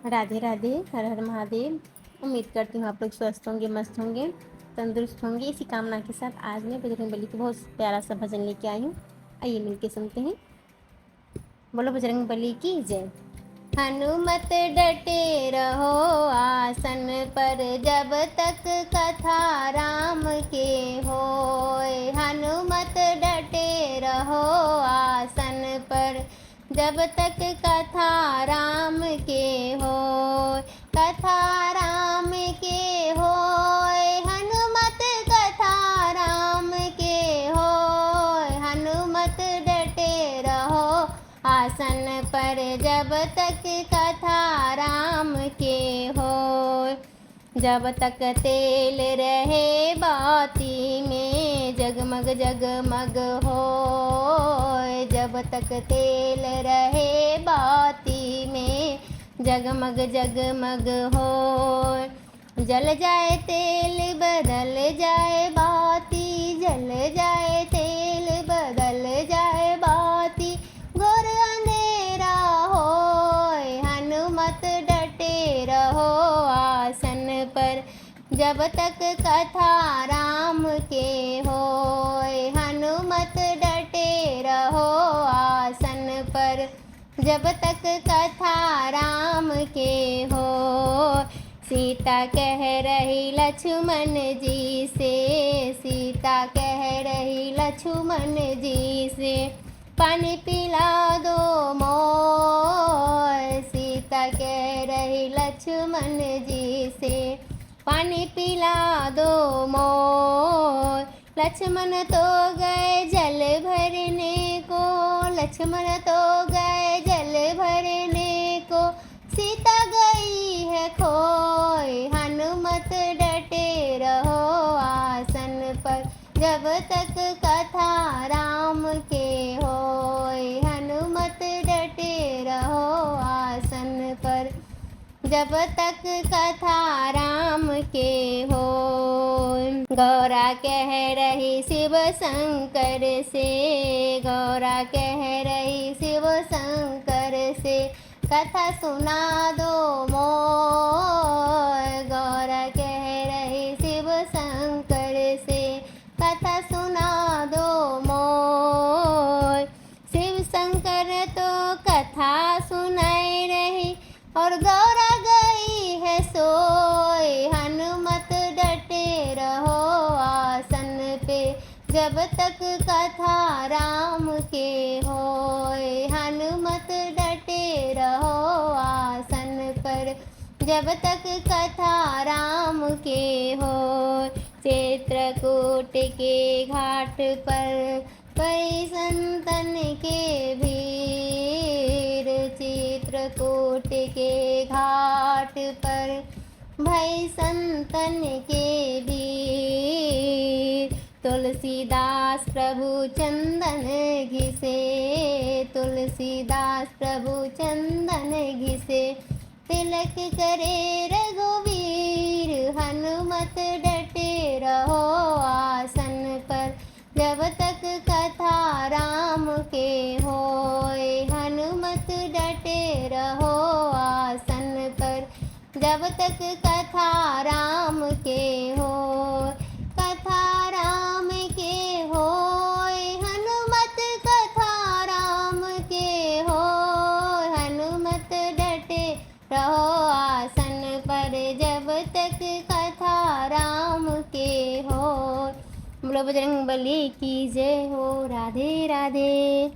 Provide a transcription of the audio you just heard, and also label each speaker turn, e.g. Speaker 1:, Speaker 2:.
Speaker 1: राधे राधे, हर हर महादेव। उम्मीद करती हूँ आप लोग स्वस्थ होंगे, मस्त होंगे, तंदुरुस्त होंगे। इसी कामना के साथ आज मैं बजरंग बली को बहुत प्यारा सा भजन लेके आई हूँ। आइए मिलके सुनते हैं। बोलो बजरंग बली की जय। हनुमत डटे रहो आसन पर, जब तक कथा राम के होय। हनुमत डटे रहो आसन पर, जब तक कथा राम के होय। कथा राम के होय, हनुमत कथा राम के होय। हनुमत डटे रहो आसन पर, जब तक कथा राम के होय। जब तक तेल रहे बाती में, जगमग जगमग होय। जब तक तेल रहे बाती में, जगमग जगमग होय। जल जाए तेल बदल जाए बाती, जल जाए तेल बदल जाए बाती, घोर अंधेरा होय। हनुमत डटे रहो आसन पर, जब तक कथा राम के होय। हनुमत डटे रहो आसन पर, जब तक कथा राम के हो। सीता कह रही लक्ष्मण जी से, सीता कह रही लक्ष्मण जी से, पानी पिला दो मोय। सीता कह रही लक्ष्मण जी से, पानी पिला दो मोय। लक्ष्मण तो गए जल भरने को, लक्ष्मण तो गए जल भरने को, सीता गई है खोय। हनुमत डटे रहो आसन पर, जब तक कथा राम के होय। हनुमत डटे रहो आसन पर, जब तक कथा राम के होय। गौरा कह रही शिव शंकर से, गौरा कह रही शिव शंकर से, कथा सुना दो मोय। गौरा कह रही शिव शंकर से, कथा सुना दो मोय। शिव शंकर तो कथा सुनाए रही, और गौरा गई है सोय। हनुमत डटे रहो आसन पे, जब तक कथा राम के होय। हनुमत डटे रहो आसन पर, जब तक कथा राम के होय। चित्रकूट के घाट पर कई संतन के भीड़, चित्रकूट के घाट पर भई संतन के भीड़। तुलसीदास प्रभु चंदन घिसे, तुलसीदास प्रभु चंदन घिसे, तिलक करे रघुवीर। हनुमत डटे रहो आसन पर, जब तक कथा राम के होय। हनुमत डटे रहो आसन पर, जब तक कथा राम के होय। कथा राम के होय, हनुमत कथा राम के होय। हनुमत डटे रहो आसन पर, जब तक कथा राम के होय। बोलो बजरंग बली की जय हो। राधे राधे।